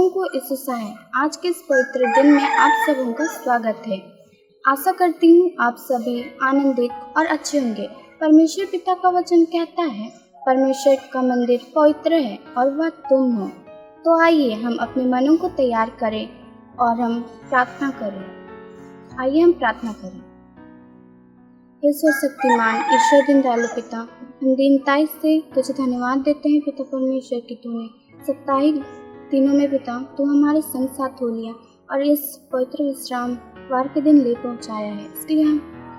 सबों को ईसुसा है। आज के इस पवित्र दिन में आप सबों का स्वागत है। आशा करती हूँ आप सभी आनंदित और अच्छे होंगे। परमेश्वर पिता का वचन कहता है, परमेश्वर का मंदिर पवित्र है और वह तुम हो। तो आइए हम अपने मनों को तैयार करें और हम प्रार्थना करें। आइए हम प्रार्थना करें। हे सर्वशक्तिमान ईश्वर दिन दयालु पिता, हम दीनताई से तुझे धन्यवाद देते हैं पिता परमेश्वर की तूने साप्ताहिक दिनों में पिता तू हमारे संग साथ हो लिया और इस पवित्र विश्राम वार के दिन ले पहुंचाया है। इसलिए हम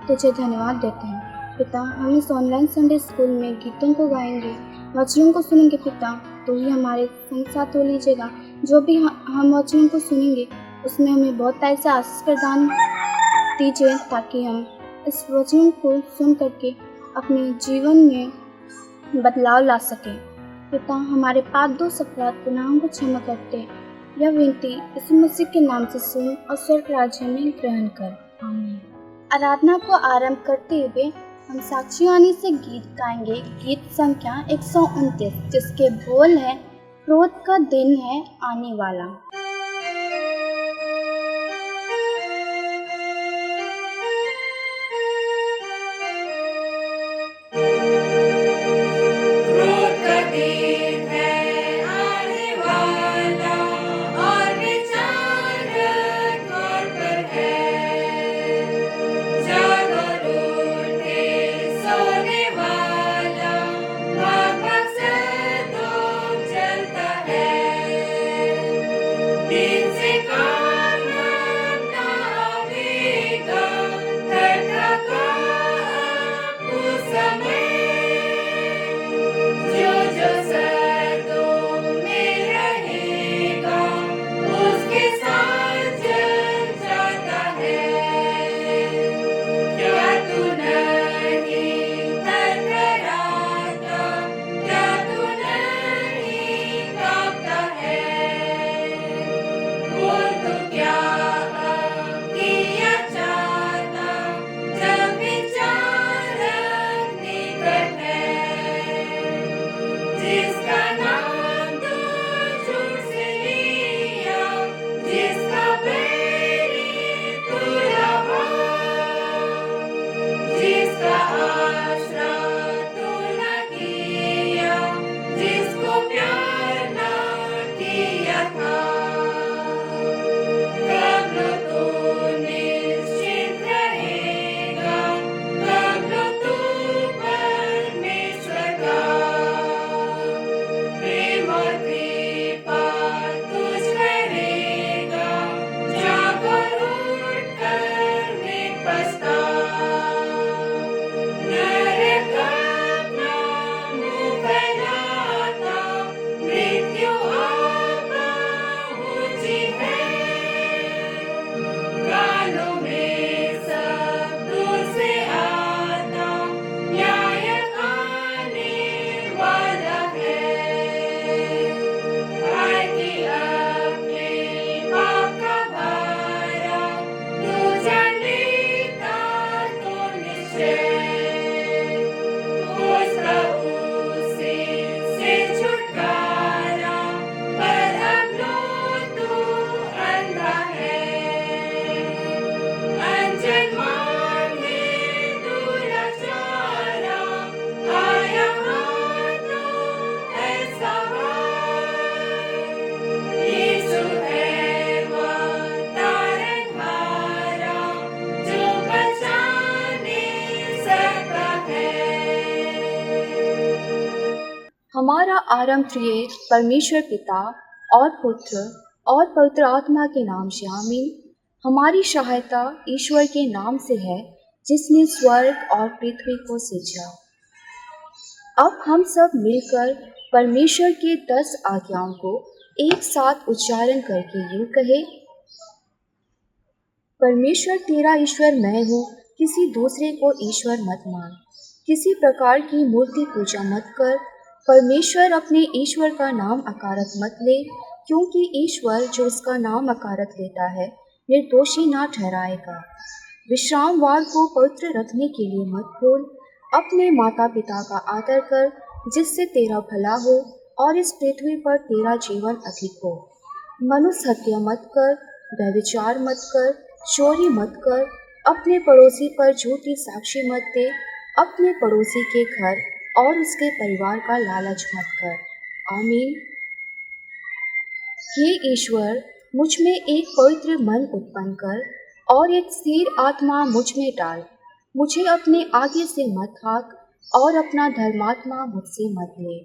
तुझे धन्यवाद देते हैं पिता। हम इस ऑनलाइन संडे स्कूल में गीतों को गाएंगे, वचनों को सुनेंगे पिता, तो ही हमारे संग साथ हो लीजिएगा। जो भी हम वचनों को सुनेंगे उसमें हमें बहुत ऐसा आशीष प्रदान दीजिए ताकि हम इस वचनों को सुन करके अपने जीवन में बदलाव ला सकें। पिता हमारे पाप दोष अपराध गुनाहों को क्षमा करते, यह विनती यीशु मसीह के नाम से सुन और स्वर्ग राज्य में ग्रहण कर, आमीन। आराधना को आरंभ करते हुए हम साक्षीवाणी से गीत गाएंगे, गीत संख्या 129, जिसके बोल है, क्रोध का दिन है आने वाला। हमारा आरंभ त्रिएक परमेश्वर पिता और पुत्र और पवित्र आत्मा के नाम से, आमीन। हमारी सहायता ईश्वर के नाम से है जिसने स्वर्ग और पृथ्वी को सृजा। अब हम सब मिलकर परमेश्वर के 10 आज्ञाओं को एक साथ उच्चारण करके यूं कहे, परमेश्वर तेरा ईश्वर मैं हूँ, किसी दूसरे को ईश्वर मत मान, किसी प्रकार की मूर्ति पूजा मत कर, परमेश्वर अपने ईश्वर का नाम अकारत मत ले, क्योंकि ईश्वर जो उसका नाम अकारत लेता है निर्दोषी ना ठहराएगा। विश्रामवार को पवित्र रखने के लिए मत भूल, अपने माता पिता का आदर कर, जिससे तेरा भला हो और इस पृथ्वी पर तेरा जीवन अधिक हो। मनुष्य हत्या मत कर, व्यभिचार मत कर, चोरी मत कर, अपने पड़ोसी पर झूठी साक्षी मत दे, अपने पड़ोसी के घर और उसके परिवार का लालच मत कर। आमीन। हे ईश्वर, मुझ में एक पवित्र मन उत्पन्न कर और एक स्थिर आत्मा मुझ में डाल। मुझे अपने आगे से मत हाँक और अपना धर्मात्मा मुझसे मत ले।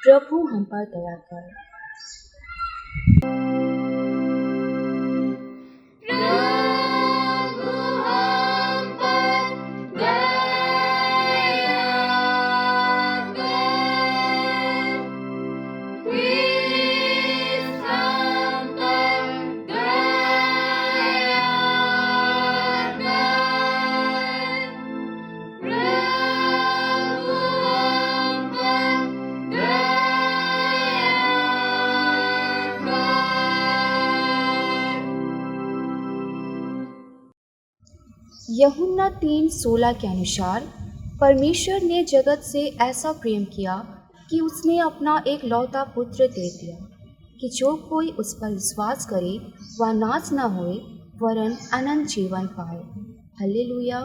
प्रभु हम पर दया कर। यूहन्ना 3:16 के अनुसार परमेश्वर ने जगत से ऐसा प्रेम किया कि उसने अपना एक लौता पुत्र दे दिया कि जो कोई उस पर विश्वास करे वह नाश न होए वरन अनंत जीवन पाए। हालेलुया।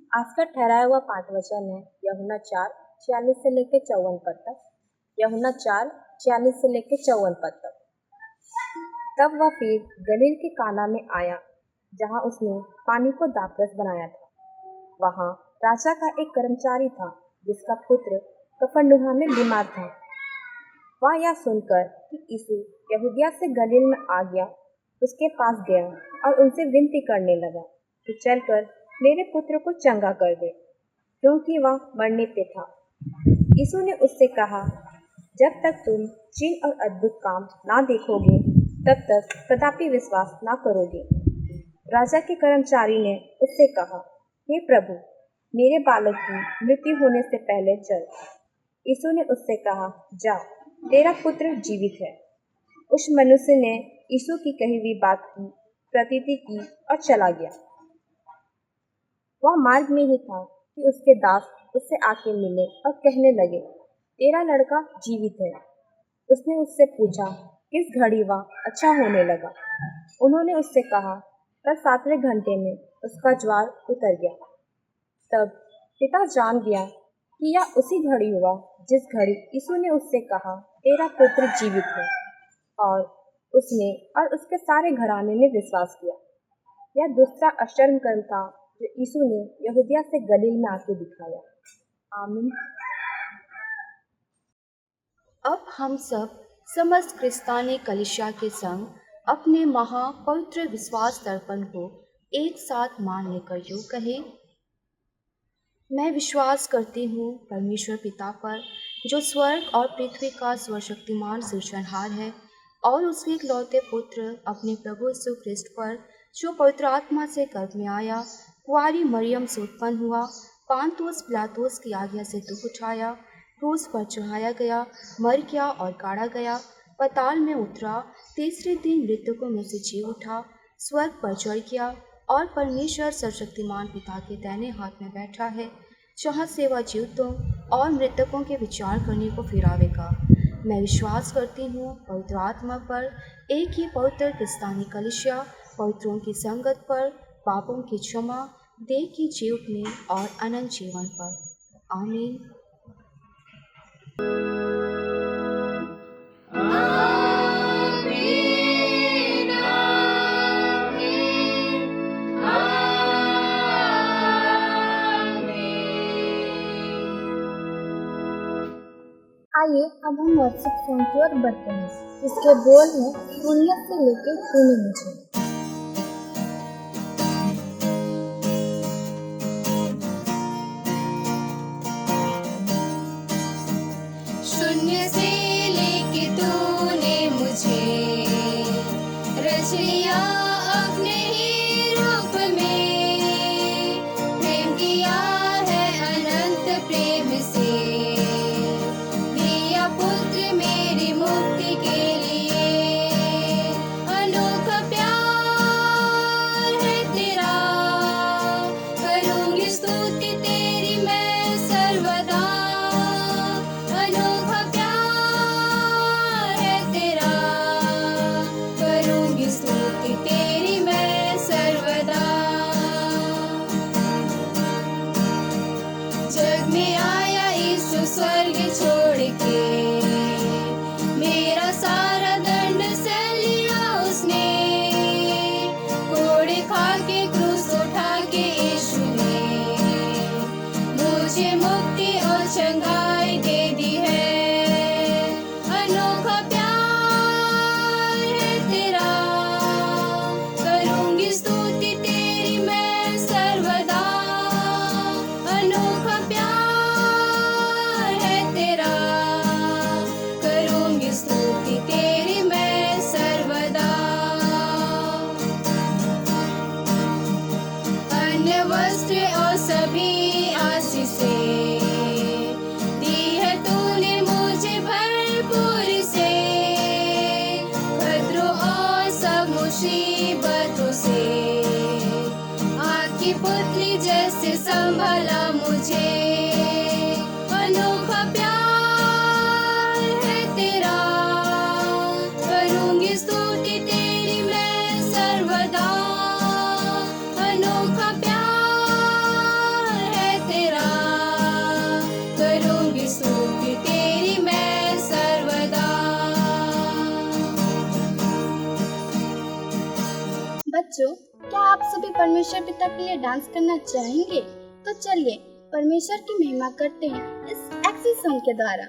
आज का ठहराया हुआ पाठ वचन है यूहन्ना 4:46 से लेकर 54 पद तक। यूहन्ना 4:46 से लेकर 54 पद तक। तब वह फिर गलील के काना में आया जहाँ उसने पानी को दाखरस बनाया था। वहाँ राजा का एक कर्मचारी था जिसका पुत्र कफरनहूम में बीमार था। वह यह सुनकर कि यीशु यहूदिया से गलील में आ गया, उसके पास गया और उनसे विनती करने लगा कि चलकर मेरे पुत्र को चंगा कर दे, क्योंकि वह मरने पे था। यीशु ने उससे कहा, जब तक तुम चिन्ह और अद्भुत काम ना देखोगे तब तक कदापि विश्वास ना करोगे। राजा के कर्मचारी ने उससे कहा, हे प्रभु, मेरे बालक की मृत्यु होने से पहले चल। यीशु ने उससे कहा, जा, तेरा पुत्र जीवित है। उस मनुष्य ने यीशु की कही हुई बात की प्रतीति की और चला गया। वह मार्ग में ही था कि उसके दास उससे आके मिले और कहने लगे, तेरा लड़का जीवित है। उसने उससे पूछा, किस घड़ी वह अच्छा होने लगा। उन्होंने उससे कहा, कल 7वें घंटे में उसका ज्वर उतर गया। तब पिता जान गया कि यह उसी घड़ी हुआ जिस घड़ी यीशु ने उससे कहा, तेरा पुत्र जीवित है, और उसने और उसके सारे घराने ने विश्वास किया। यह दूसरा आश्चर्य कर्म था जो यीशु ने यहूदिया से गलील में आके दिखाया। आमीन। अब हम सब समस्त क्रिस्तानी कलीसिया के संग अपने महापवित्र विश्वास दर्पण को एक साथ मान लेकर यूं कहें, मैं विश्वास करती हूँ परमेश्वर पिता पर, जो स्वर्ग और पृथ्वी का सर्वशक्तिमान सृजनहार है, और उसके इकलौते पुत्र अपने प्रभु यीशु ख्रिस्त पर, जो पवित्र आत्मा से गर्भ में आया, कुंवारी मरियम से उत्पन्न हुआ, पांतुस पिलातुस की आज्ञा से दुख उठाया, क्रूस पर चढ़ाया गया, मर गया और गाड़ा गया, पाताल में उतरा, तीसरे दिन मृतकों में से जी उठा, स्वर्ग पर चढ़ गया और परमेश्वर सर्वशक्तिमान पिता के दाहिने हाथ में बैठा है, जहाँ से वह जीवितों और मृतकों के विचार करने को फिरावेगा। मैं विश्वास करती हूँ पवित्र आत्मा पर, एक ही पवित्र क्रिस्तानी कलीसिया, पवित्रों की संगत पर, पापों की क्षमा, देह की जीवनी और अनंत जीवन पर। आमीन। आइए अब हम व्हाट्सएप सॉन्ग की ओर बढ़ते हैं, जिसके बोल हैं दुनिया से लेके तूने मुझे। शून्य से लेके तूने मुझे रच लिया अपने ही रूप में, प्रेम किया है अनंत प्रेम से, दिया पुत्र मेरी मुक्ति मुसीबतों से, आपकी पुतली जैसे संभाला मुझे। अनोखा प्यार है तेरा, करूंगी स्तुति तेरी मैं सर्वदा। अनोखा प्यार है तेरा, करूंगी स्तुति तेरी मैं सर्वदा। बच्चों, क्या आप सभी परमेश्वर पिता के लिए डांस करना चाहेंगे? तो चलिए परमेश्वर की महिमा करते हैं इस एक्सी सॉन्ग के द्वारा।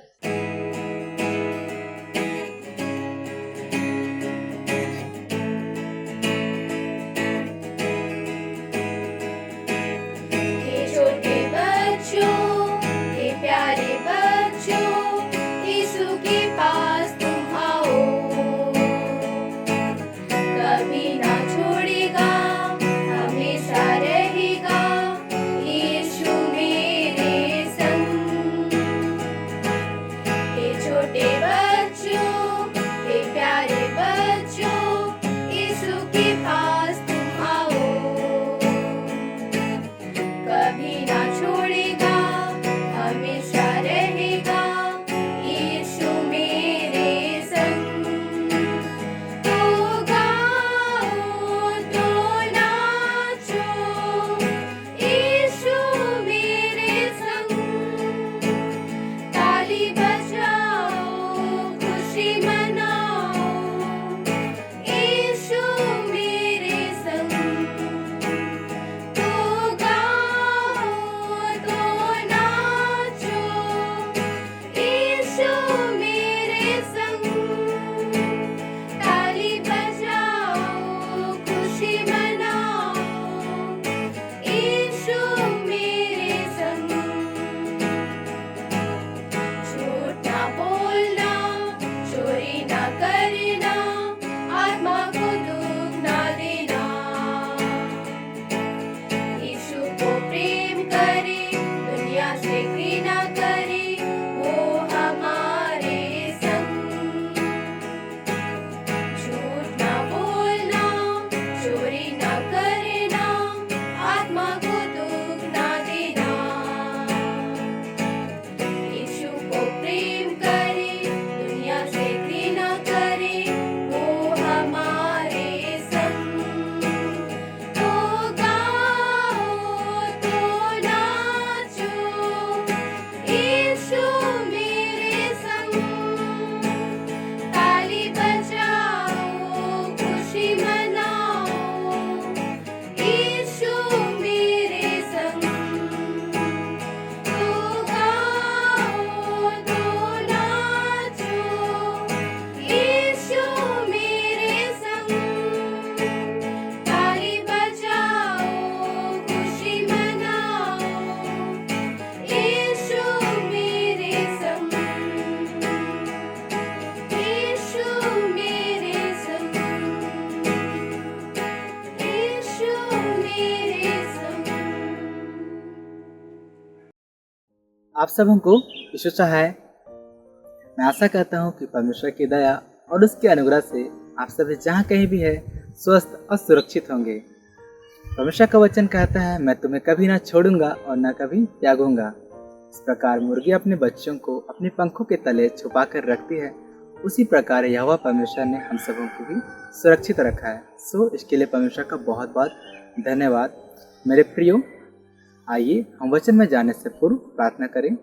हे छोटे बच्चों, हे प्यारे बच्चों, यीशु के पास तुम आओ। कभी ना छोड़ेगा, हमेशा रहेगा यीशु मेरे संग। हे छोटे बच्चों, हे प्यारे बच्चों, यीशु के पास तुम आओ। कभी ना छोड़ेगा, हमेशा रहेगा यीशु मेरे संग। तो गाओ तो नाचो, यीशु मेरे संग। ताली बजाओ, खुशी मनाओ, यीशु मेरे संग। तो गाओ तो नाचो, यीशु मेरे संग। ताली बजाओ, खुशी मनाओ, यीशु मेरे संग। झूठ ना बोलना, चोरी ना करना, आत्मा को दुख ना देना। यीशु को प्रेम करे, दुनिया से घृणा करे, वो हमारे संग। झूठ ना बोलना, चोरी ना करना, आत्मा को दुख ना देना। यीशु को प्रेम करे, दुनिया से घृणा करे, वो हमारे संग। तो गाओ तो नाचो, यीशु मेरे संग। ताली बजाओ, खुशी मनाओ, यीशु मेरे संग। तो गाओ तो नाचो, यीशु मेरे संग। ताली बजाओ, खुशी मनाओ, यीशु मेरे संग। यीशु मेरे संग, यीशु मेरे संग। आप सबों को यीशु चाहे। मैं आशा करता हूँ कि परमेश्वर की दया और उसके अनुग्रह से आप सभी जहाँ कहीं भी है स्वस्थ और सुरक्षित होंगे। परमेश्वर का वचन कहता है, मैं तुम्हें कभी ना छोड़ूंगा और न कभी त्यागूंगा। इस प्रकार मुर्गी अपने बच्चों को अपने पंखों के तले छुपा कर रखती है, उसी प्रकार यहोवा परमेश्वर ने हम सबों को भी सुरक्षित रखा है। सो इसके लिए परमेश्वर का बहुत बहुत धन्यवाद। मेरे प्रियो, आइए हम वचन में जाने से पूर्व प्रार्थना करें।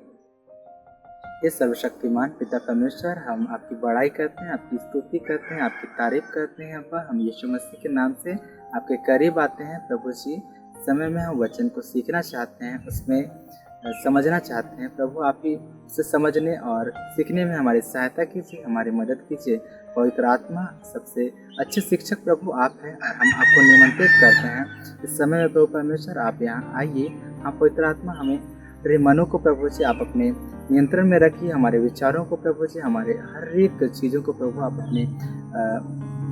हे सर्वशक्तिमान पिता परमेश्वर, हम आपकी बड़ाई करते हैं, आपकी स्तुति करते हैं, आपकी तारीफ करते हैं। अब्बा, हम यीशु मसीह के नाम से आपके करीब आते हैं। प्रभु जी, समय में हम वचन को सीखना चाहते हैं, उसमें समझना चाहते हैं। प्रभु, आप ही उसे समझने और सीखने में हमारी सहायता कीजिए, हमारी मदद कीजिए। पवित्र आत्मा सबसे अच्छे शिक्षक प्रभु आप हैं और हम आपको निमंत्रित करते हैं इस समय में। प्रभु परमेश्वर, आप यहाँ आइए। हाँ पवित्र आत्मा, हमें मेरे मनों को प्रभु जी आप अपने नियंत्रण में रखिए, हमारे विचारों को प्रभु जी, हमारे हर एक चीज़ों को प्रभु आप अपने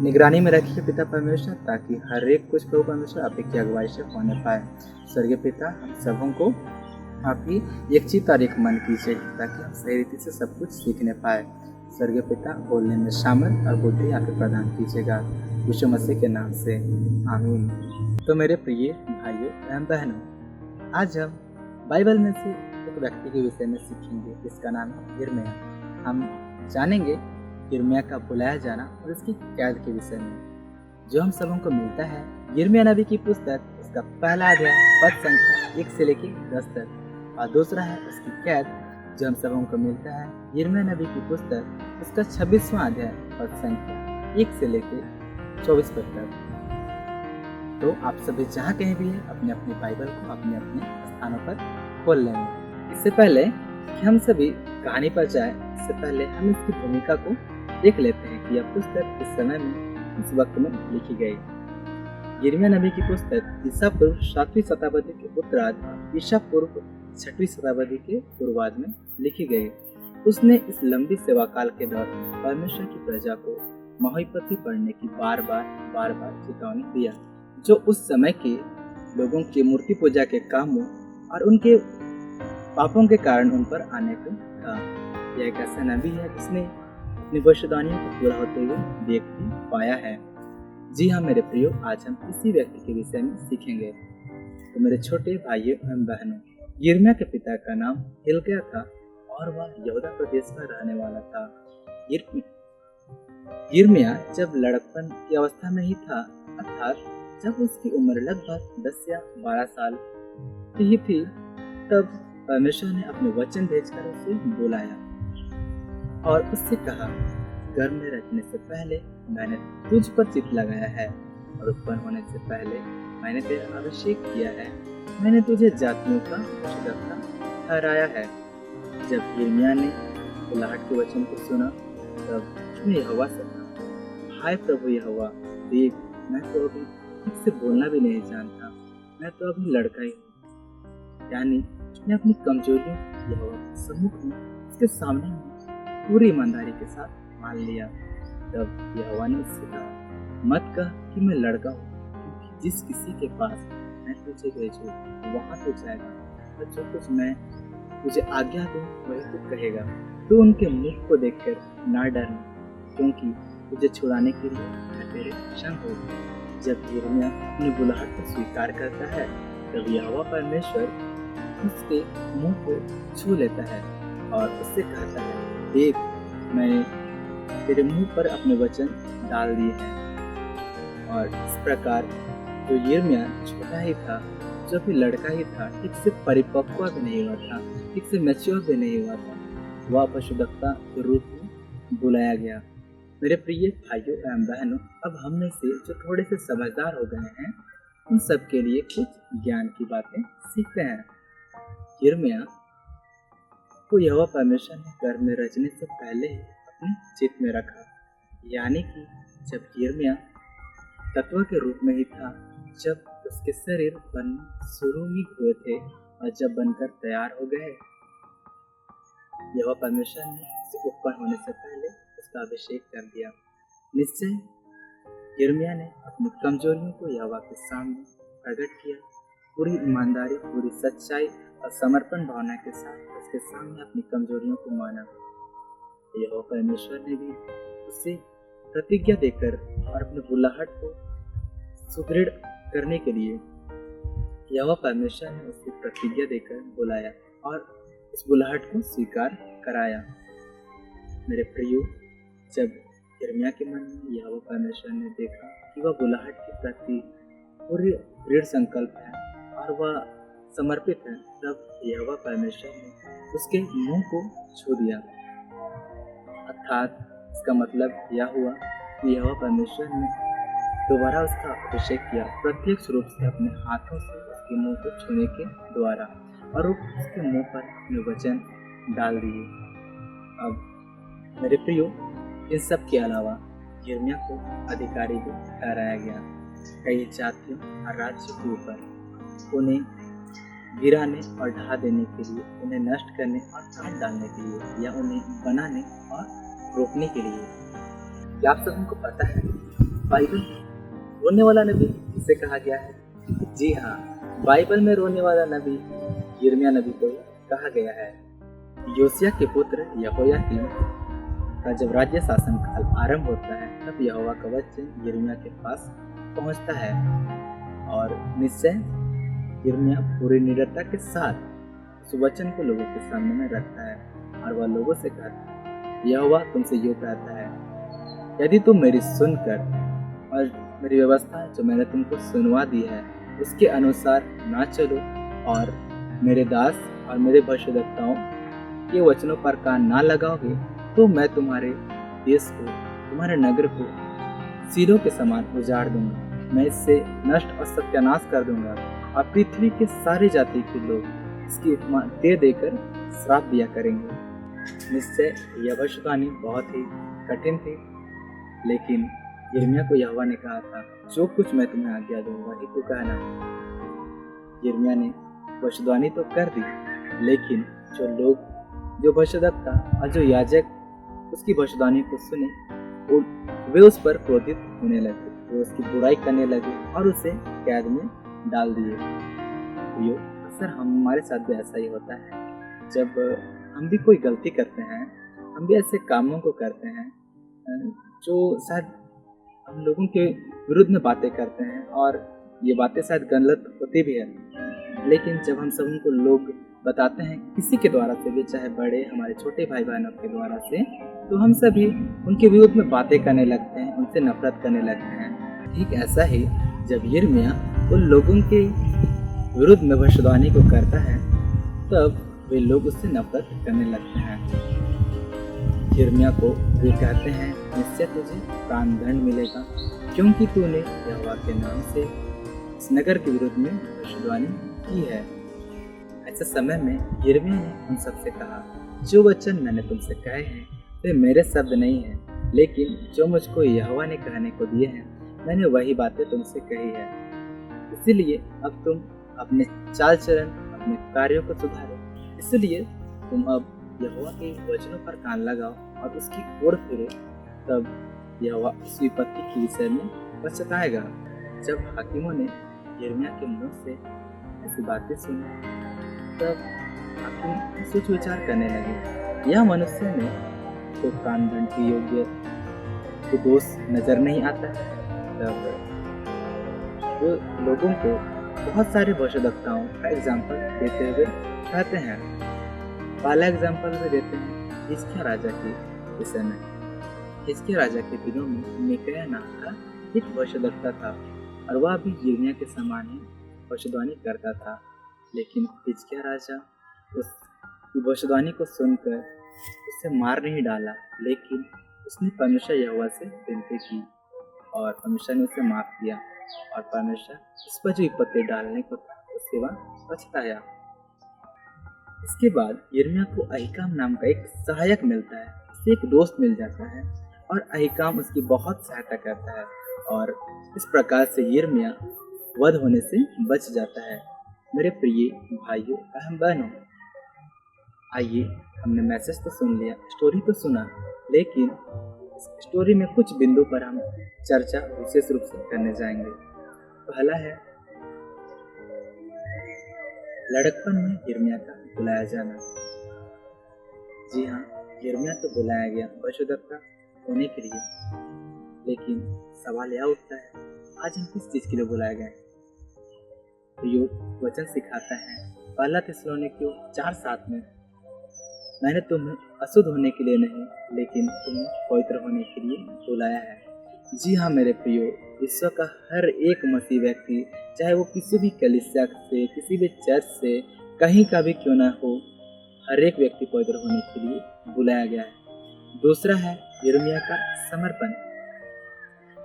निगरानी में रखिए पिता परमेश्वर, ताकि हर एक कुछ प्रभु परमेश्वर आप की अगुवाई से होने पाए। स्वर्गीय पिता, हम सबों को आप ही एक चित्त और एक मन कीजिए, ताकि हम सही रीति से सब कुछ सीखने पाए। स्वर्गीय पिता, बोलने में सामर्थ और बुद्धि आप प्रदान कीजिएगा। यीशु मसीह के नाम से आमीन। तो मेरे प्रिय भाइयों एवं बहनों, आज हम बाइबल में से एक व्यक्ति के विषय में सीखेंगे जिसका नाम है यिर्मयाह। हम जानेंगे यिर्मयाह का बुलाया जाना और उसकी कैद के विषय में जो हम सबों को मिलता है। यिर्मयाह नबी की पुस्तक उसका पहला अध्याय पद संख्या 1 से लेकर 10 तक, और दूसरा है उसकी कैद जो हम सबों को मिलता है यिर्मयाह नबी की पुस्तक उसका 26वां अध्याय पद संख्या 1 से लेकर 24 पद तक। तो आप सभी जहाँ कहीं भी हैं अपने अपने बाइबल को अपने अपने स्थानों पर खोल लेंगे। इससे पहले कि हम सभी कहानी पर जाएं, इससे पहले हम इसकी भूमिका को देख लेते हैं कि यह पुस्तक किस समय में इस वक्त में लिखी गई। यिर्मयाह नबी की पुस्तक ईसा पूर्व 7वीं शताब्दी के उत्तरार्ध और ईसा पूर्व 6वीं शताब्दी के पूर्वार्ध में लिखी गई। उसने इस लंबी सेवा काल के दौरान परमेश्वर की प्रजा को महाविपत्ति पड़ने की बार बार चेतावनी दिया, जो उस समय के लोगों की मूर्ति पूजा के कामों और उनके पापों के कारण उन पर आने को था। यह एक ऐसा नबी है जिसने अपनी भविष्यवाणियों को पूरा होते हुए देख भी पाया है। जी हाँ मेरे प्रियो, आज हम इसी व्यक्ति के विषय में सीखेंगे। तो मेरे छोटे भाइयों एवं बहनों, यिर्मयाह के पिता का नाम हिल्किय्याह था और वह यहूदा प्रदेश में रहने वाला था। यिर्मयाह जब लड़कपन की अवस्था में ही था, अर्थात जब उसकी उम्र लगभग 10 या 12 साल की ही थी, तब परमेश्वर ने अपने वचन भेजकर उसे बुलाया और उससे कहा, गर्भ में रचने से पहले मैंने तुझ पर चित्त लगाया है और उत्पन्न होने से पहले मैंने तेरा अभिषेक किया है। मैंने तुझे जातियों का भविष्यद्वक्ता ठहराया है। जब यिर्मयाह ने बुलाहट के वचन को सुना, तब उसने यहोवा से कहा, हाय प्रभु यहोवा, देख मैं तो अभी ठीक से बोलना भी नहीं जानता, मैं तो अभी लड़का ही हूँ। यानी उसने अपनी कमजोरियों यहोवा के सम्मुख में उसके सामने में पूरी ईमानदारी के साथ मान लिया। तब यहोवा ने उससे कहा, मत कह कि मैं लड़का हूँ, क्योंकि जिस किसी के पास मैं तुझे भेजूँ वहाँ तो जाएगा, और जो कुछ मैं तुझे आज्ञा दूँ वही तू कहेगा। तू उनके मुख को देखकर ना डरना, क्योंकि तुझे छुड़ाने के लिए मैं तेरे संग हूँ। जब यिर्मयाह अपनी बुलाहट को स्वीकार करता है, तब यहोवा परमेश्वर उसके मुंह को छू लेता है और उससे कहता है, देख मैंने तेरे मुंह पर अपने वचन डाल दिए हैं। और इस प्रकार जो यिर्मयाह छोटा ही था, जो भी लड़का ही था, ठीक से परिपक्व भी नहीं हुआ था, ठीक से मैच्योर भी नहीं हुआ था, वह भविष्यद्वक्ता के रूप में बुलाया गया। मेरे प्रिय भाइयों एवं बहनों, अब हम में से जो थोड़े से समझदार हो गए हैं, उन सब के लिए कुछ ज्ञान की बातें सीखते हैं। यिर्मयाह को यहोवा परमेश्वर ने गर्भ में रचने से पहले ही अपने चित्त में रखा। यानी कि जब यिर्मयाह तत्व के रूप में ही था, जब उसके शरीर बनने शुरू ही हुए थे और जब बनकर तैयार हो गए, यहोवा परमेश्वर ने उसे उत्पन्न होने से पहले उसका अभिषेक कर दिया। निश्चय यिर्मयाह ने अपनी कमजोरियों को यहोवा के सामने प्रकट किया, पूरी ईमानदारी, पूरी सच्चाई और समर्पण भावना के साथ उसके सामने अपनी कमजोरियों को माना। यहोवा परमेश्वर ने भी उसे प्रतिज्ञा देकर और अपने बुलाहट को सुदृढ़ करने के लिए यहोवा परमेश्वर ने उसे प्रतिज्ञा देकर बुलाया और उस बुलाहट को स्वीकार कराया। मेरे प्रियो, जब यिर्मयाह के मन में यहोवा परमेश्वर ने देखा कि वह बुलाहट के प्रति पूरी दृढ़ संकल्प है और वह समर्पित है, तब यहोवा परमेश्वर ने उसके मुंह को छू दिया। अर्थात इसका मतलब यह हुआ कि यहोवा परमेश्वर ने दोबारा उसका अभिषेक किया, प्रत्यक्ष रूप से अपने हाथों से उसके मुंह को छूने के द्वारा, और उसके मुंह पर अपने वचन डाल दिए। अब मेरे प्रियो, इन सब के अलावा यिर्मयाह को अधिकारी भी ठहराया गया कई जातियों और राज्यों के ऊपर, उन्हें गिराने और ढहा देने के लिए, उन्हें नष्ट करने और काट डालने के लिए, या उन्हें बनाने और रोकने के लिए। क्या आप सबको पता है बाइबल रोने वाला नबी किसे कहा गया है? जी हाँ, बाइबल में रोने वाला नबी यिर्मयाह नबी को कहा गया है। योशिय्याह के पुत्र यहोयाकीम का जब राज्य शासन काल आरंभ होता है तब यहोवा का वचन यिर्मयाह के पास पहुंचता है और निश्चय यिर्मयाह पूरी निडरता के साथ उस वचन को लोगों के सामने में रखता है और वह लोगों से कहता है, यहोवा तुमसे यूँ कहता है, यदि तुम मेरी सुनकर और मेरी व्यवस्था जो मैंने तुमको सुनवा दी है उसके अनुसार ना चलो और मेरे दास और मेरे भविष्यद्वक्ताओं के वचनों पर कान ना लगाओगे तो मैं तुम्हारे देश को, तुम्हारे नगर को सीलों के समान उजाड़ दूंगा। मैं इससे नष्ट और सत्यानाश कर दूंगा और पृथ्वी के सारी जाति के लोग इसकी उपमा दे देकर श्राप दिया करेंगे। निश्चय यह भविष्यवाणी बहुत ही कठिन थी, लेकिन यिर्मयाह को यहोवा ने कहा था, जो कुछ मैं तुम्हें आज्ञा दूंगा वही तू कहना। यिर्मयाह ने भविष्यवाणी तो कर दी, लेकिन जो भविष्यद्वक्ता और जो याजक उसकी भविष्यवाणी को सुने वे उस पर क्रोधित होने लगे, वे उसकी बुराई करने लगे और उसे कैद में डाल दिए। तो अक्सर हमारे साथ भी ऐसा ही होता है, जब हम भी कोई गलती करते हैं, हम भी ऐसे कामों को करते हैं जो शायद हम लोगों के विरुद्ध में बातें करते हैं और ये बातें शायद गलत होती भी है, लेकिन जब हम सब उनको लोग बताते हैं किसी के द्वारा से भी, चाहे बड़े हमारे छोटे भाई बहनों के द्वारा से, तो हम सभी उनके विरुद्ध में बातें करने लगते हैं, उनसे नफरत करने लगते हैं। ठीक ऐसा ही जब यिर्मयाह उन लोगों के विरुद्ध में भविष्यवाणी को करता है तब वे लोग उससे नफरत करने लगते हैं। यिर्मयाह को वे कहते हैं, निश्चय तुझे प्राणदंड मिलेगा क्योंकि तूने यहोवा के नाम से इस नगर के विरुद्ध में भविष्यवाणी की है। ऐसे समय में यिर्मयाह ने उन सबसे कहा, जो वचन मैंने तुमसे कहे हैं वे मेरे शब्द नहीं हैं, लेकिन जो मुझको यहोवा ने कहने को दिए हैं मैंने वही बातें तुमसे कही है। इसीलिए अब तुम अपने चाल चलन, अपने कार्यों को सुधारो। इसलिए तुम अब यहोवा के वचनों पर कान लगाओ और उसकी ओर फिरो, तब यहोवा उस विपत्ति के विषय में पछताएगा। जब हाकिमों ने यिर्मयाह के मुंह से ऐसी बातें सुनी तब हाकिम सोच विचार करने लगे, यह मनुष्य में तो प्राणदंड के योग्य तो दोष नजर नहीं आता है। तब वो लोगों को बहुत सारे भविष्यद्वक्ताओं का एग्जाम्पल देते हुए कहते हैं। पहला एग्जाम्पल वे देते हैं हिजकिय्याह राजा के विषय में। हिजकिय्याह राजा के दिनों में मीकायाह नाम का एक भविष्यद्वक्ता था और वह भी यिर्मयाह के समान ही भविष्यवाणी करता था, लेकिन हिजकिय्याह राजा उस भविष्यवाणी को सुनकर उसे मार नहीं डाला, लेकिन उसने परमेश्वर यहोवा से विनती की और परमेश्वर ने उसे माफ किया और परमेश्वर इस पर जो विपत्ति डालने को था उससे वह पछताया। इसके बाद यिर्मयाह को अहीकाम नाम का एक सहायक मिलता है, उसे एक दोस्त मिल जाता है और अहीकाम उसकी बहुत सहायता करता है और इस प्रकार से यिर्मयाह वध होने से बच जाता है। मेरे प्रिय भाइयों एवं बहनों, आइए हमने मैसेज तो सुन लिया, स्टोरी तो सुना, लेकिन इस स्टोरी में कुछ बिंदु पर हम चर्चा विशेष रूप से करने जाएंगे। पहला है लड़कपन में यिर्मयाह का बुलाया जाना। जी हाँ, यिर्मयाह तो बुलाया गया भविष्यद्वक्ता होने के लिए, लेकिन सवाल यह उठता है आज हम किस चीज के लिए बुलाए गए। तो वचन सिखाता है पहला थिस्सलुनीकियों 4:7 में, मैंने तुम्हें अशुद्ध होने के लिए नहीं लेकिन तुम्हें पवित्र होने के लिए बुलाया है। जी हाँ मेरे प्रियो, विश्व का हर एक मसीह व्यक्ति, चाहे वो किसी भी कलीसिया से, किसी भी चर्च से, कहीं का भी क्यों ना हो, हर एक व्यक्ति पवित्र होने के लिए बुलाया गया है। दूसरा है यिर्मयाह का समर्पण।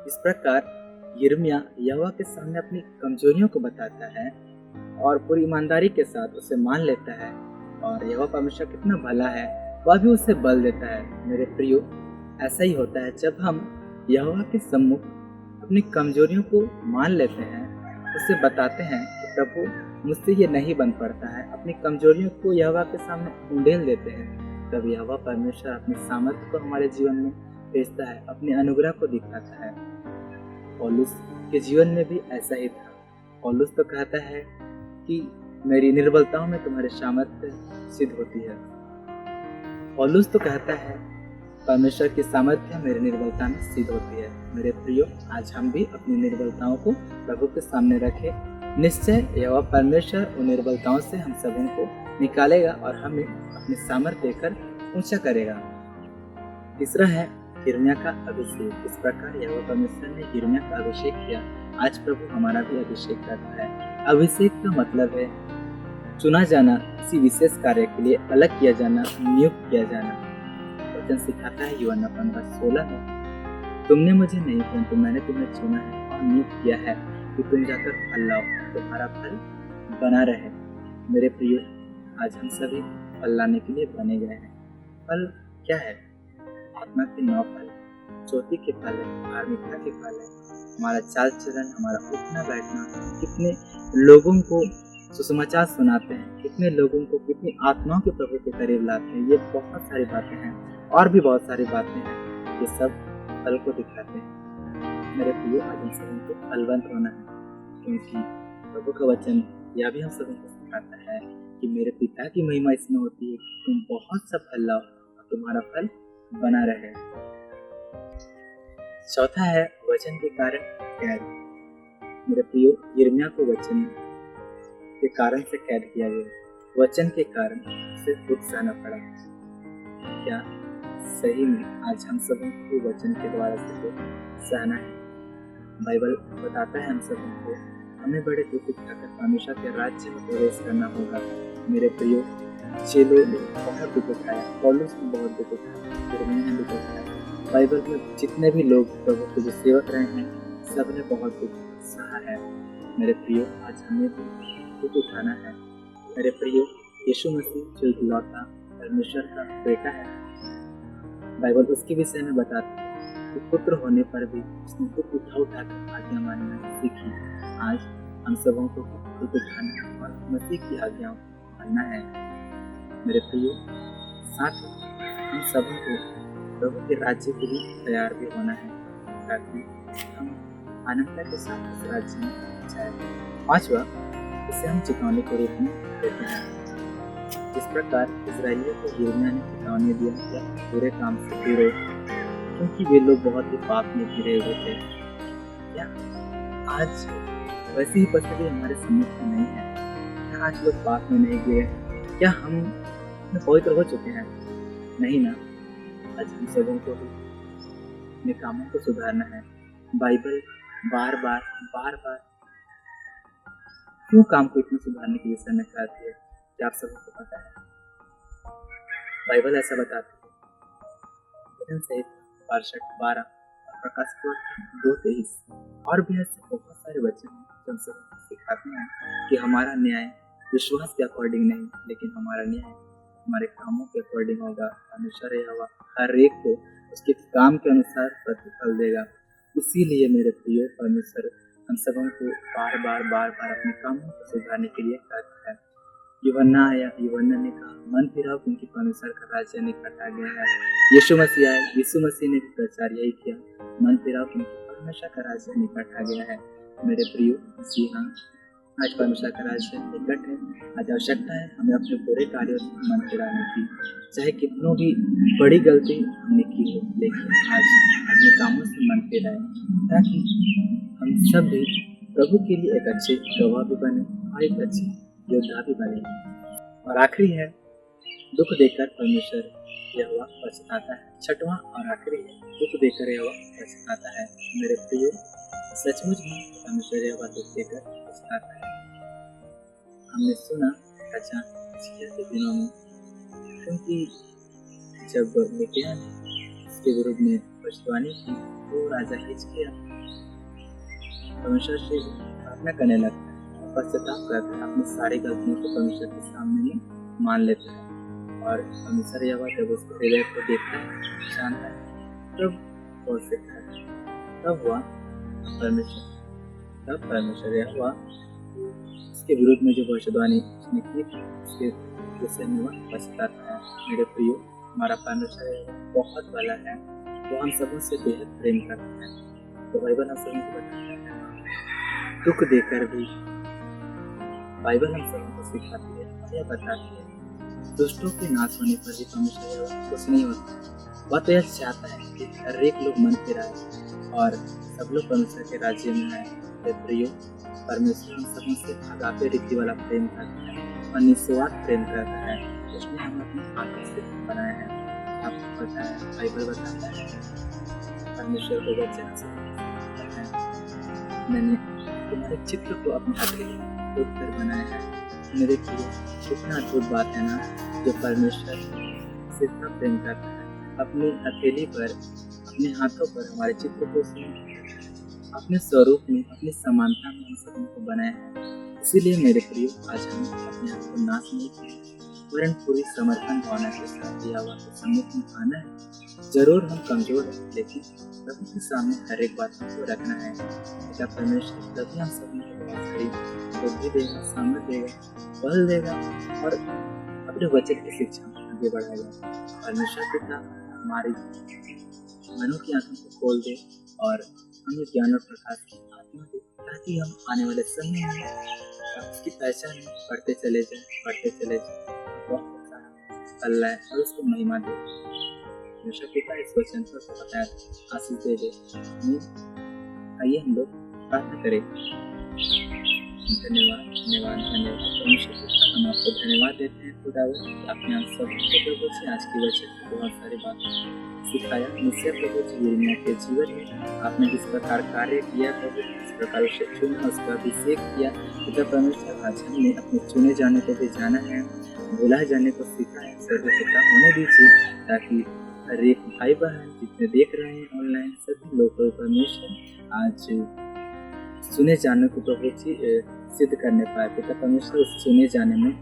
इस प्रकार यिर्मयाह यहोवा के सामने अपनी कमजोरियों को बताता है और पूरी ईमानदारी के साथ उसे मान लेता है और यहोवा परमेश्वर कितना भला है वह भी उसे बल देता है। मेरे प्रियो, ऐसा ही होता है जब हम यहोवा के सम्मुख अपनी कमजोरियों को मान लेते हैं, उसे बताते हैं कि प्रभु मुझसे ये नहीं बन पड़ता है, अपनी कमजोरियों को यहोवा के सामने उंडेल देते हैं, तब यहोवा परमेश्वर अपनी सामर्थ्य को हमारे जीवन में भेजता है, अपने अनुग्रह को दिखाता है। पौलुस के जीवन में भी ऐसा ही था। पौलुस तो कहता है कि मेरी निर्बलताओं में तुम्हारी सामर्थ्य सिद्ध होती है। पौलुस तो कहता है परमेश्वर की सामर्थ्य मेरी निर्बलता में सिद्ध होती है। मेरे प्रियो, आज हम भी अपनी निर्बलताओं को प्रभु के सामने रखें। निश्चय यहोवा परमेश्वर उन निर्बलताओं से हम सबों को निकालेगा और हमें अपनी सामर्थ्य देकर ऊंचा करेगा। तीसरा है यिर्मयाह का अभिषेक। इस प्रकार यहोवा परमेश्वर ने यिर्मयाह का अभिषेक किया। आज प्रभु हमारा भी अभिषेक करता है। अभिषेक का मतलब है चुना जाना, किसी विशेष कार्य के लिए अलग किया जाना, नियुक्त किया जाना। वचन सिखाता है यूहन्ना 15:16 में, तुमने मुझे नहीं परंतु मैंने तुम्हें चुना है और नियुक्त किया है कि तुम जाकर फल लाओ, तुम्हारा फल बना रहे। मेरे प्रियो, आज हम सभी फल लाने के लिए बने गए हैं। फल क्या है? आत्मा के 9 फल, ज्योति के फल है, धार्मिकता के फल है, हमारा चाल चलन, हमारा उठना बैठना, कितने लोगों को सुसमाचार सुनाते हैं, कितने लोगों को कितनी आत्माओं के प्रभु के करीब लाते हैं। ये बहुत सारी बातें हैं और भी बहुत सारी बातें हैं, ये सब फल को दिखाते हैं। मेरे प्रियो, आज हम सभी को फलवंत होना है, क्योंकि प्रभु का वचन यह भी हम सभी को सिखाता है कि मेरे पिता की महिमा इसमें होती है कि तुम बहुत सा फल लाओ और तुम्हारा फल बना रहे। चौथा है वचन के कारण कैद। मेरे प्रियो, यिर्मयाह को वचन के कारण से कैद किया गया। वचन के कारण उसे दुख सहना पड़ा। क्या सही में आज हम सबों को वचन के द्वारा से दुख सहना है? बाइबल बताता है हम सबों को हमें बड़े दुख उठाकर परमेश्वर के राज्य में प्रवेश करना होगा। मेरे प्रियो, चेलों ने बहुत दुख उठाया, पौलुस ने बहुत दुख उठाया, यिर्मयाह ने दुख उठाया। बाइबल में जितने भी लोग प्रभु के जो सेवक रहे हैं, सब ने बहुत दुख सहा है। मेरे प्रियो, आज हमें भी दुख उठाना है। मेरे प्रियो, यीशु मसीह जो इकलौता परमेश्वर का बेटा है, बाइबल उसके विषय में बताती है कि पुत्र होने पर भी उसने दुख उठा कर आज्ञा मानना सीखी। आज हम सबों को दुख उठाना है और मसीह की आज्ञाओं को मानना है। मेरे प्रियो, साथ हम सबों को प्रभु के राज्य के लिए तैयार भी होना है, ताकि हम आनंद के साथ इस राज्य में जाए। पांचवा, इसे हम चेतावनी के रूप में देते हैं। इस प्रकार इस्राएलियों को यिर्मयाह ने चेतावनी दिया कि बुरे काम से फिरो, क्योंकि वे लोग बहुत ही पाप में घिरे हुए थे। क्या आज वैसी ही परिस्थिति हमारे सम्मुख में नहीं है? क्या आज लोग पाप में नहीं गिरे? क्या हम पवित्र हो चुके हैं? नहीं ना। आज हम सबों को भी अपने कामों को सुधारना है। बाइबल बार बार क्यों काम को इतना सुधारने के विषय में कहती है, क्या आप सबको को पता है? बाइबल ऐसा बताती है, वचन सहित 62:12 और प्रकाशित 2:23 और भी ऐसे बहुत सारे वचन हैं जो हम सबको सिखाते हैं कि हमारा न्याय विश्वास के अकॉर्डिंग नहीं, लेकिन हमारा न्याय हमारे कामों के अकॉर्डिंग होगा। परमेश्वर यहोवा हर एक को उसके काम के अनुसार प्रतिफल देगा। इसीलिए मेरे प्रिय, परमेश्वर हम सबों को बार बार अपने कामों को सुधारने के लिए कहता है। यूहन्ना आया, यूहन्ना ने कहा मन फिराओ क्योंकि परमेश्वर का राज्य निकट आ गया है। यीशु मसीह आए, यीशु मसीह ने भी प्रचार यही किया, मन फिराओ क्योंकि परमेश्वर का राज्य निकट आ गया है। मेरे प्रियो, जी हाँ, आज परमेश्वर का राज्य निकट है। आज आवश्यकता है हमें अपने बुरे कार्यों से मन फिराने की, चाहे कितनों भी बड़ी गलती हमने की हो, लेकिन आज अपने कामों से मन फिराएं, ताकि हम सब भी प्रभु के लिए एक अच्छे गवाह भी बने और एक अच्छे योद्धा भी बने। और आखिरी है, दुख देकर परमेश्वर यहोवा पछताता है। छठवां और आखिरी है, दुख देकर यहोवा पछताता है। मेरे प्रियो, सचमुच में परमेश्वर यहोवा दुख देकर पछताता है। हमने सुना राजा हिजकिय्याह के दिनों में, क्योंकि जब मिकिया ने इसके विरुद्ध में भविष्यवाणी की तो राजा हिजकिय्याह परमेश्वर से प्रार्थना करने लगता है, पश्चाताप करता है, अपनी सारी गलतियों को परमेश्वर के सामने में मान लेता है। और परमेश्वर यहोवा जब उसके हृदय को देखता है, जानता है, तब बोल सकता है, तब परमेश्वर यहोवा इसके विरुद्ध में जो भविष्यवाणी उसने की उसके विषय में वह पछताता है। मेरे प्रियो, हमारा परमेश्वर बहुत भला है, वो हम सबों से बेहद प्रेम करता है। तो बाइबल हम सभी को बताता है, दुख देकर भी बाइबल हम सबों को सिखाती है और यह बताती है, दुष्टों के नाश होने पर भी परमेश्वर खुश नहीं होता। वह तो यह चाहता है कि हर एक लोग मन फिराए और सब लोग परमेश्वर के राज्य में आए। हे प्रियो, परमेश्वर हम सबों से अगापे रीति वाला प्रेम करता है और निस्वार्थ प्रेम करता है। उसने हमें अपने हाथों से बनाया है। आपको पता है, बाइबल बताता है परमेश्वर को वचन से बताता है, मैंने तुम्हारे चित्र को अपने हथेली में खोदकर बनाया है। मेरे प्रियो, कितना अद्भुत बात है ना, जो परमेश्वर से इतना प्रेम करता है, अपनी हथेली पर, अपने हाथों पर हमारे चित्र को अपने स्वरूप में, अपनी समानता में हम सबों को बनाया है। इसीलिए मेरे प्रियो, आज हम अपने आप को नाश नहीं किया, वरन पूरी समर्पण भावना के साथ दिया हुआ के सम्मुख में आना है। जरूर हम कमजोर हैं, लेकिन प्रभु के सामने हर एक बात को रखना है। बेटा परमेश्वर तभी हम सभी को बहुत सारी बुद्धि देगा, सामर्थ देगा, बल देगा और अपने वचन की शिक्षा में आगे बढ़ाएगा। परमेश्वर पिता हमारी मनों की आंखों को खोल दे और हमें ज्ञान और प्रकाश की आत्मा दे, ताकि हम आने वाले समय में उसकी पहचान में बढ़ते चले जाए, बहुत सारा फल लाए और उसको महिमा दे। परमेश्वर पिता इस वचन पर बताया आशीष दे। आइए हम लोग प्रार्थना करें। धन्यवाद परमेश्वर पिता, हम आपको धन्यवाद देते हैं खुदावन, आपने हम सबको प्रभु जी आज की वचन में बहुत सारी बातें सिखाया। निश्चय प्रभु जी यिर्मयाह के जीवन में आपने जिस प्रकार कार्य किया प्रभु, इस प्रकार उसे चुना, उसका अभिषेक किया। पिता परमेश्वर, आज हमने अपने चुने जाने को भी जाना है, बुलाए जाने को सीखा है। सर्व पिता होने दीजिए, ताकि हर एक भाई बहन जितने देख रहे हैं ऑनलाइन, सभी लोग प्रभु परमेश्वर आज सुने जाने को प्रभु जी सिद्ध करने पाए। पिता परमेश्वर, उस सुने जाने में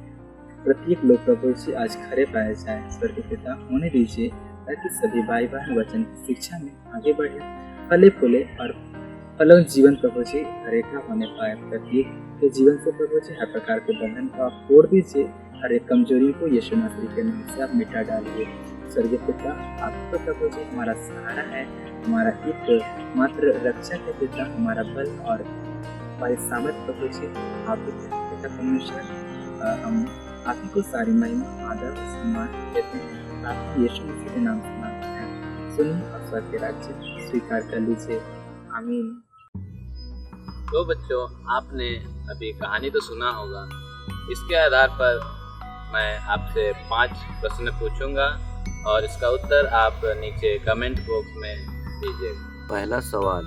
प्रत्येक लोग प्रभु जी आज खड़े पाए जाए। स्वर्ग पिता होने दीजिए, ताकि सभी भाई बहन वचन की शिक्षा में आगे बढ़े, फले फूले और फलों जीवन प्रभु जी रेखा होने पाए। प्रत्येक के जीवन से प्रभु जी हर प्रकार के बंधन को आप तोड़ दीजिए, हर एक कमजोरी को यीशु मसीह के नाम से आप मिटा डालिए। स्वर्गीय पिता, आपको प्रभु जी हमारा सहारा है, हमारा एक मात्र रक्षक है पिता, हमारा बल और हमारे सामर्थ प्रभु जी आप ही हैं। पिता परमेश्वर, हम आप ही को सारी महिमा, आदर और सम्मान देते हैं। आप यीशु मसीह के नाम से मांगते हैं, सुनिए और स्वर्ग के राज्य स्वीकार कर लीजिए। आमीन। तो बच्चों, आपने अभी कहानी तो सुना होगा। इसके आधार पर मैं आपसे 5 प्रश्न पूछूंगा और इसका उत्तर आप नीचे कमेंट बॉक्स में दीजिएगा। पहला सवाल,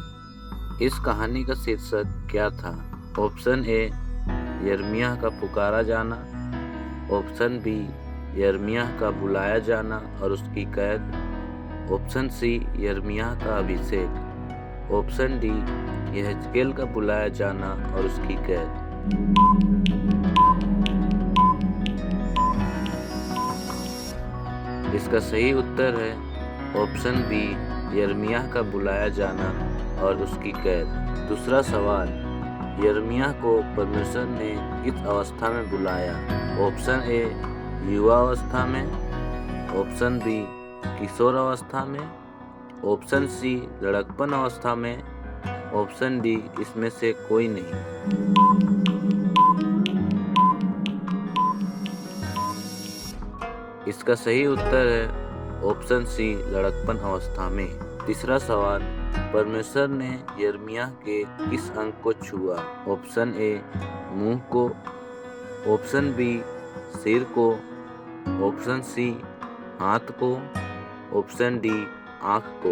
इस कहानी का शीर्षक क्या था? ऑप्शन ए, यिर्मयाह का पुकारा जाना। ऑप्शन बी, यिर्मयाह का बुलाया जाना और उसकी कैद। ऑप्शन सी, यिर्मयाह का अभिषेक। ऑप्शन डी, यहेजकेल का बुलाया जाना और उसकी कैद। इसका सही उत्तर है ऑप्शन बी, यिर्मयाह का बुलाया जाना और उसकी कैद। दूसरा सवाल, यिर्मयाह को परमेश्वर ने किस अवस्था में बुलाया? ऑप्शन ए, युवा अवस्था में। ऑप्शन बी, किशोर अवस्था में। ऑप्शन सी, लड़कपन अवस्था में। ऑप्शन डी, इसमें से कोई नहीं। इसका सही उत्तर है ऑप्शन सी, लड़कपन अवस्था में। तीसरा सवाल, परमेश्वर ने यिर्मयाह के किस अंग को छुआ? ऑप्शन ए, मुंह को। ऑप्शन बी, सिर को। ऑप्शन सी, हाथ को। ऑप्शन डी, आँख को।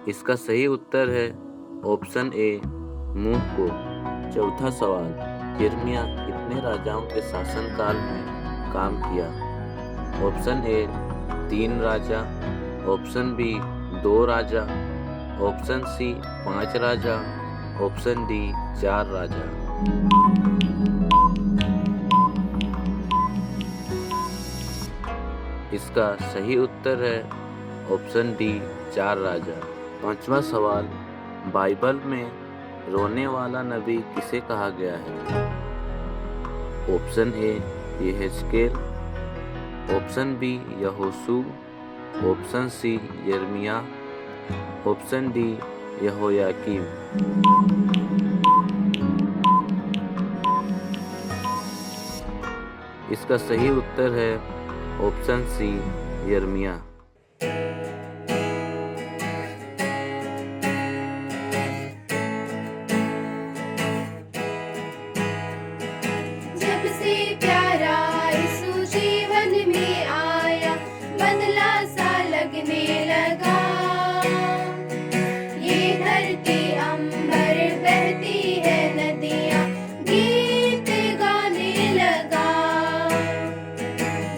इसका सही उत्तर है ऑप्शन ए, मुंह को। चौथा सवाल, यिर्मयाह कितने राजाओं के शासनकाल में काम किया? ऑप्शन ए, 3 राजा। ऑप्शन बी, 2 राजा। ऑप्शन सी, 5 राजा। ऑप्शन डी, 4 राजा। इसका सही उत्तर है ऑप्शन डी, 4 राजा। पांचवा सवाल, बाइबल में रोने वाला नबी किसे कहा गया है? ऑप्शन ए, यहेजकेल। ऑप्शन बी, यहोशू। ऑप्शन सी, यिर्मयाह। ऑप्शन डी, यहोयाकीम। इसका सही उत्तर है ऑप्शन सी यिर्मयाह। जब से प्यारा यीशु जीवन में आया, बदला सा लगने लगा। ये धरती अंबर बहती है नदियाँ, गीत गाने लगा।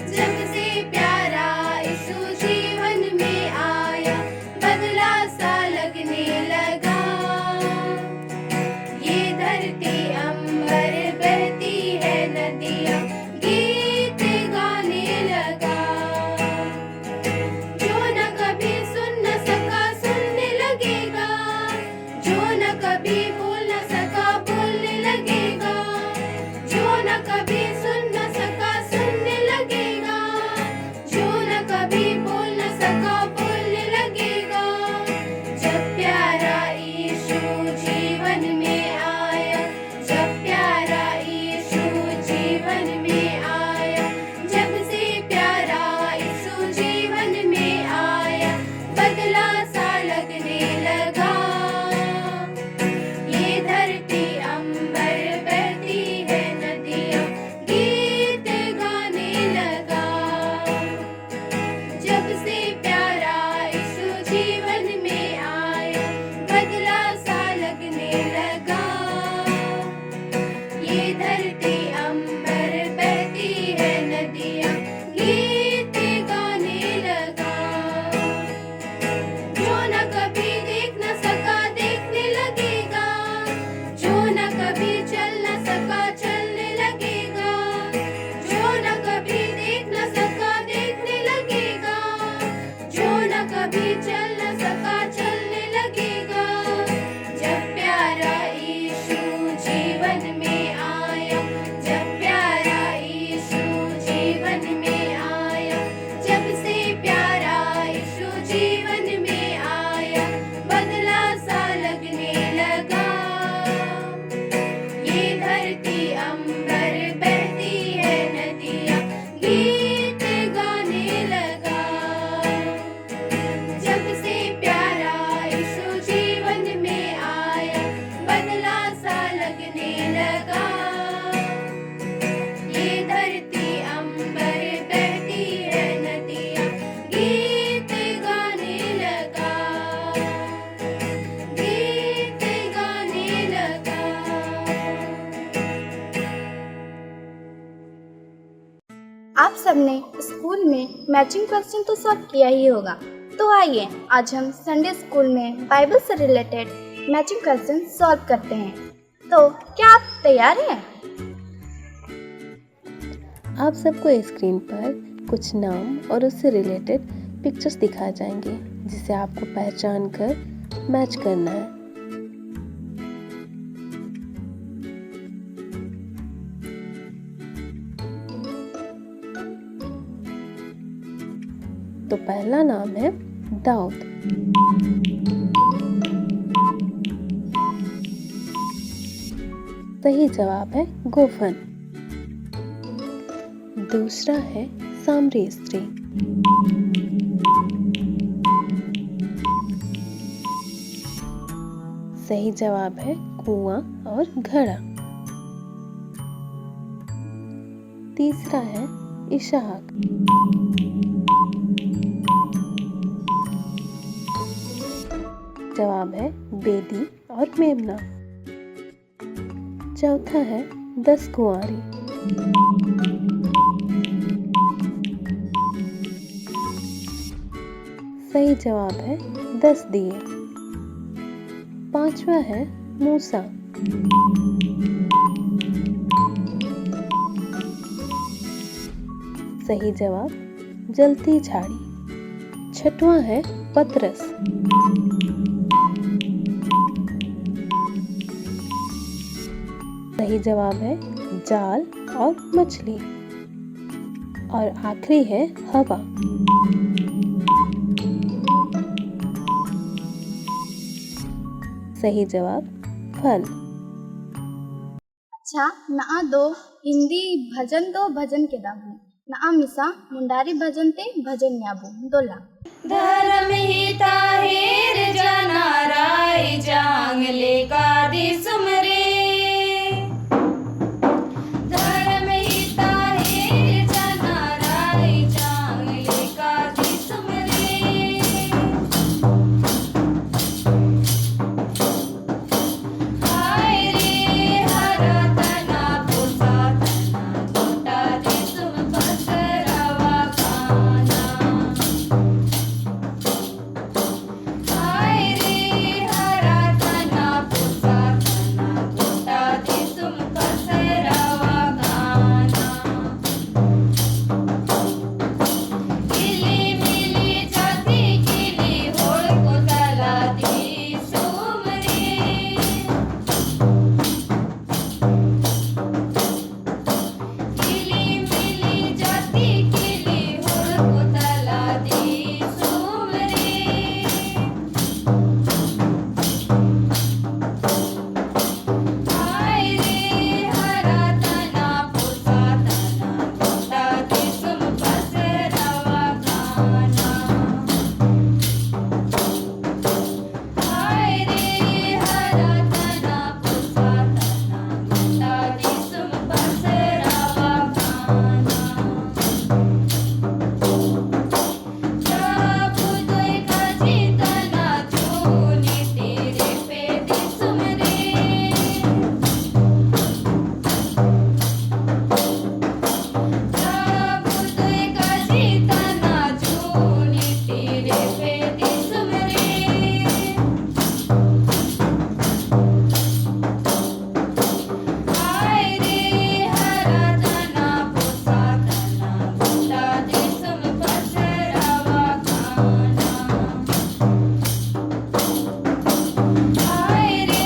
जब से प्यारा यीशु जीवन में आया, बदला सा लगने लगा। ये धरती अंबर बहती है नदियाँ, गीत गाने लगा। जो न कभी सुन न सका सुनने लगेगा, जो न कभी बोल न सका बोलने लगेगा। जो न कभी सुन न सका सुनने लगेगा, जो न कभी बोल न सका बोलने लगेगा। जब प्यारा यीशु जीवन में आया, जब प्यारा यीशु जीवन में आया, जब से प्यारा यीशु जीवन में आया, बदला सा लगने लगा। ये धरती अंबर बहती है नदियाँ, गीत गाने लगा। जब से प्यारा यीशु जीवन में आया, बदला सा लगने लगा। ये धरती अंबर बहती है नदियाँ, गीत गाने लगा। जो न कभी देख न सका देखने लगेगा, जो न कभी चल न सका चलने लगेगा। जो न कभी देख न सका देखने लगेगा, जो न कभी चल न सका चलने लगेगा। जब प्यारा यीशु जीवन में आया, जब प्यारा यीशु जीवन में आया, जब से प्यारा यीशु जीवन में आया, बदला सा लगने लगा। ये धरती अंबर बहती है नदियाँ, गीत गाने लगा। जब से प्यारा यीशु जीवन में आया, बदला सा लगने लगा। ये धरती अंबर बहती है नदियाँ, गीत गाने लगा। गीत गाने लगा। आप सबने स्कूल में मैचिंग क्वेश्चन तो सॉल्व किया ही होगा। तो आइए आज हम संडे स्कूल में बाइबल से रिलेटेड मैचिंग क्वेश्चन सॉल्व करते हैं। तो क्या आप तैयार हैं? आप सबको स्क्रीन पर कुछ नाम और उससे रिलेटेड पिक्चर्स दिखाए जाएंगे, जिसे आपको पहचान कर मैच करना है। तो पहला नाम है दाऊद। सही जवाब है गोफन। दूसरा है सामरी स्त्री। सही जवाब है कुआं और घड़ा। तीसरा है इसहाक। जवाब है बेदी और मेमना। चौथा है 10 कुंवारी। सही जवाब है 10 दिए। पांचवा है मूसा। सही जवाब जलती झाड़ी। छठवां है पतरस। सही जवाब है जाल और मछली। और आखिरी है हवा। सही जवाब फल। छा ना दो हिंदी भजन दो भजन के दाबू ना मिसा मुंडारी भजन ते भजन न्याबू दोला धर्म हिता हेर जना राय जांगले का दी सुमरे धर्म हिता हेर जना राय जांगले का दी सुमरे हाय रे हरा तना पोसा तना गोटा दे सुम बसरावा खाना हाय रे हरा तना पोसा तना गोटा दे सुम बसरावा खाना किली मिली जाती किली होळ कोताला दी सुमरे किली मिली जाती किली होळ कोताला दी सुमरे हाय रे हरा तना पोसा तना गोटा दे सुम बसरावा खाना हाय रे हरा तना पोसा तना गोटा दे सुम बसरावा खाना जाबुदोय काजी तना चोनी तेरे पे दे सुमरे जाबुदोय काजी तना चोनी तेरे पे दे सुमरे हाय रे हरा तना पोसा तना गोटा दे सुम बसरावा खाना हाय रे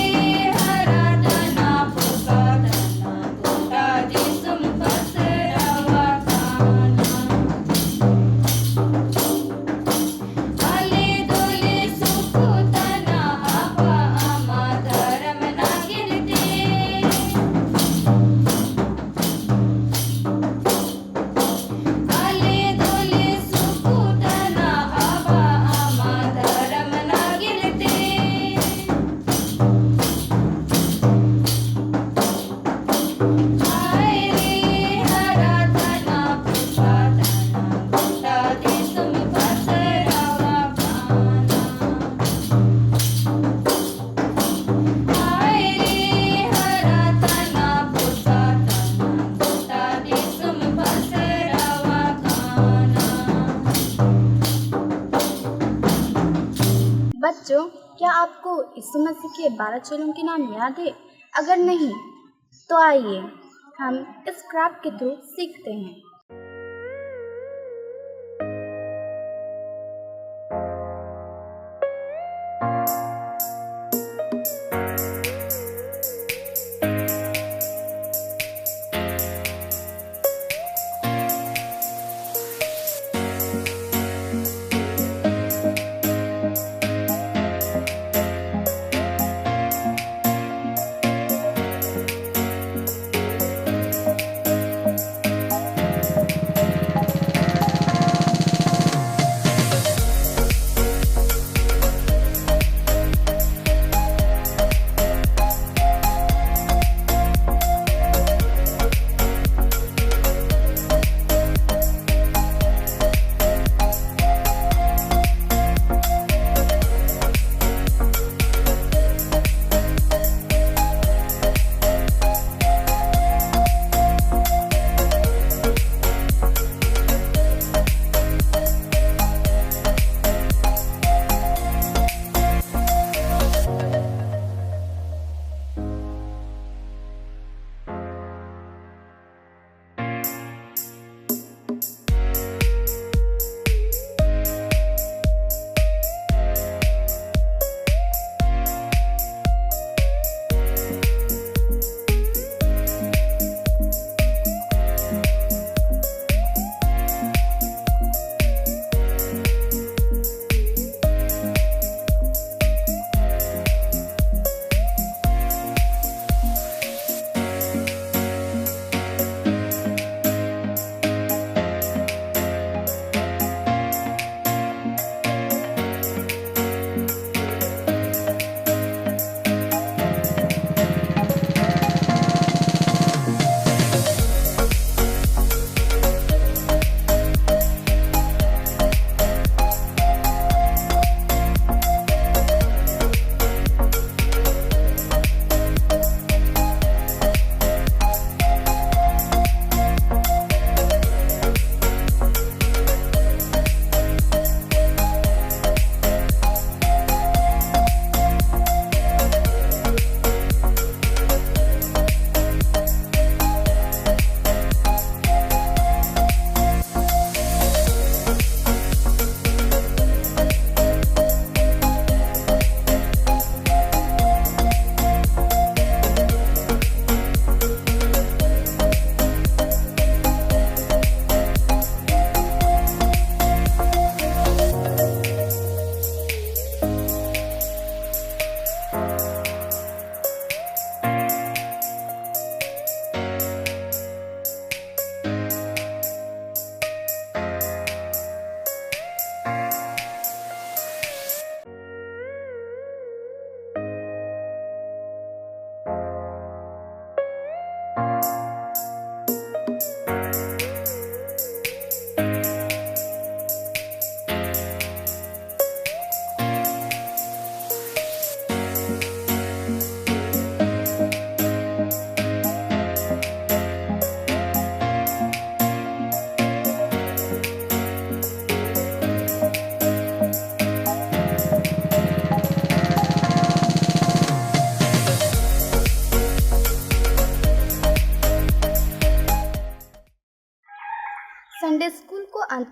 हरा तना पोसा तना गोटा दे सुम बसरावा खाना आले दोले सुख तना आबा आमा धर्म ना गिरते आले दोले सुख तना आबा आमा धर्म ना गिरते हाय रे हरा तना पोसा तना गोटा दे सुम बसरावा खाना हाय रे हरा तना पोसा तना गोटा दे सुम बसरावा खाना बच्चों, क्या आपको यीशु मसीह के 12 चेलों के नाम याद है? अगर नहीं तो आइए हम इस क्राफ्ट के थ्रू सीखते हैं।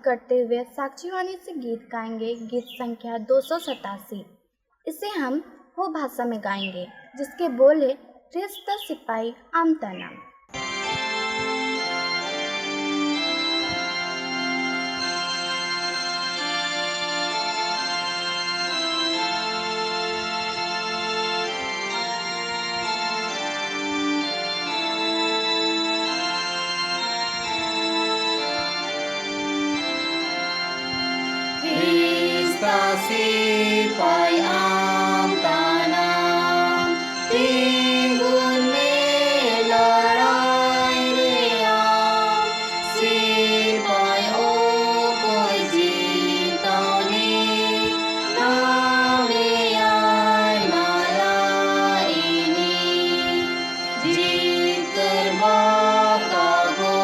करते हुए साक्षीवाणी से गीत गाएंगे, गीत संख्या 287। इसे हम हो भाषा में गाएंगे, जिसके बोले रिश्ता सिपाही आमता नाम। Sipai am tanam tingun में लड़ाई रे आम सिपाही ओ कोई जीतौनी नामे आय नायाइनी जीत कर बाका गो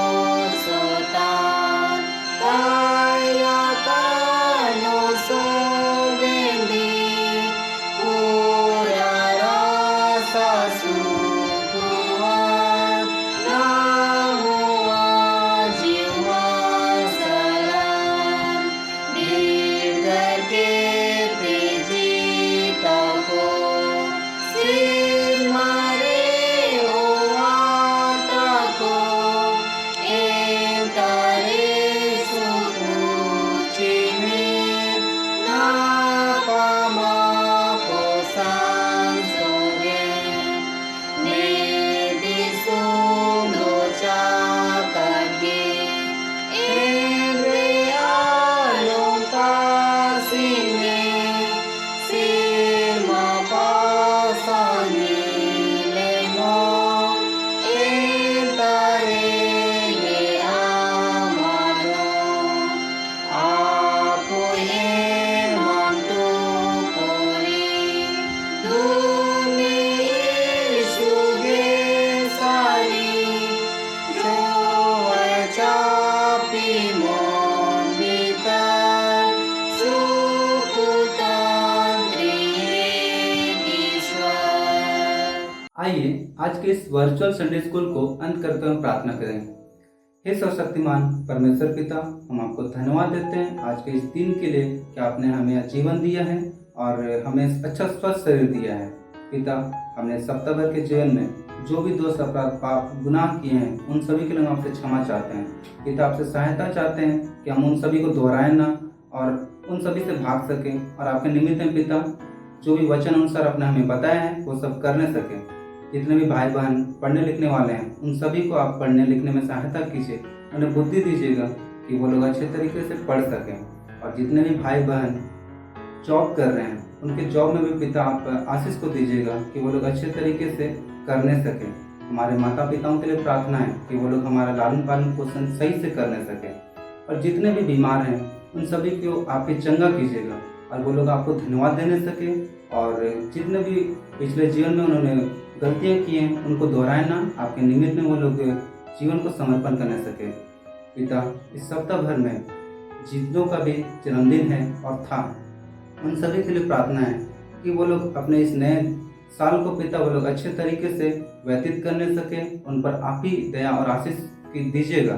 सोतान काया कानो सो आइए आज के इस वर्चुअल संडे स्कूल को अंत करते हुए प्रार्थना करें। हे सर्वशक्तिमान परमेश्वर पिता, हम आपको धन्यवाद देते हैं आज के इस दिन के लिए कि आपने हमें जीवन दिया है और हमें अच्छा स्वस्थ शरीर दिया है। पिता, हमने सप्ताह भर के जीवन में जो भी दोष अपराध पाप गुनाह किए हैं उन सभी के लिए हम आपसे क्षमा चाहते हैं। पिता, आपसे सहायता चाहते हैं कि हम उन सभी को दोहराएं ना और उन सभी से भाग सकें और आपके निमित्त में पिता जो भी वचन अनुसार आपने हमें बताया है वो सब करने सकें। जितने भी भाई बहन पढ़ने लिखने वाले हैं उन सभी को आप पढ़ने लिखने में सहायता कीजिए, उन्हें बुद्धि दीजिएगा कि वो लोग अच्छे तरीके से पढ़ सकें। और जितने भी भाई बहन जॉब कर रहे हैं उनके जॉब में भी पिता आप आशीष को दीजिएगा कि वो लोग अच्छे तरीके से करने सकें। हमारे माता पिताओं के लिए प्रार्थना है कि वो लोग हमारा लालन पालन पोषण सही से करने सकें। और जितने भी बीमार हैं उन सभी को आप ही चंगा कीजिएगा और वो लोग आपको धन्यवाद देने सके। और जितने भी पिछले जीवन में उन्होंने गलतियाँ की हैं उनको दोहराए ना, आपके निमित्त में वो लोग जीवन को समर्पण करने सके। पिता, इस सप्ताह भर में जितनों का भी जन्मदिन है और था उन सभी के लिए प्रार्थना है कि वो लोग अपने इस नए साल को पिता वो लोग अच्छे तरीके से व्यतीत करने सके। उन पर आप ही दया और आशीष की दीजिएगा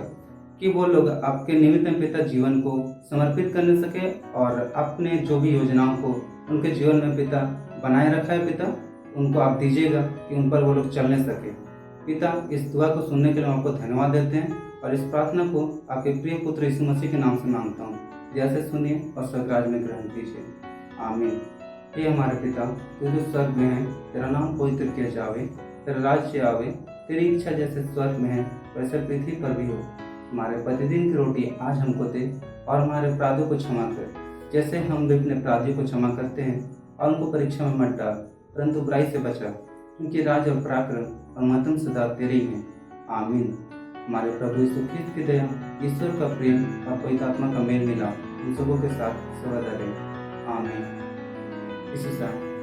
कि वो लोग आपके निमित्त में पिता जीवन को समर्पित करने सके और अपने जो भी योजनाओं को उनके जीवन में पिता बनाए रखा है पिता उनको आप दीजिएगा कि उन पर वो लोग चलने सके। पिता, इस दुआ को सुनने के लिए हम आपको धन्यवाद देते हैं और इस प्रार्थना को आपके प्रिय पुत्र यीशु मसीह के नाम से मांगता हूँ। जैसे सुनिए और स्वर्गराज में ग्रहण कीजिए। आमीन। हे हमारे पिता, तू जो स्वर्ग में है, तेरा नाम पवित्र किया जावे, तेरा राज्य आवे, तेरी इच्छा जैसे स्वर्ग में है वैसे पृथ्वी पर भी हो। हमारे प्रतिदिन की रोटी आज हमको दे और हमारे अपराधों को क्षमा कर जैसे हम भी अपने अपराधियों को क्षमा करते हैं, और उनको परीक्षा में मत डाल परंतु बुराई से बचा, क्योंकि राज और पराक्रम और महत्व सदा तेरे ही हैं। आमीन। हमारे प्रभु यीशु ख्रीस्त की दया, ईश्वर का प्रेम और पवित्र आत्मा का मेल मिलाप उन सबों के साथ सदा रहे। आमीन। इसी साथ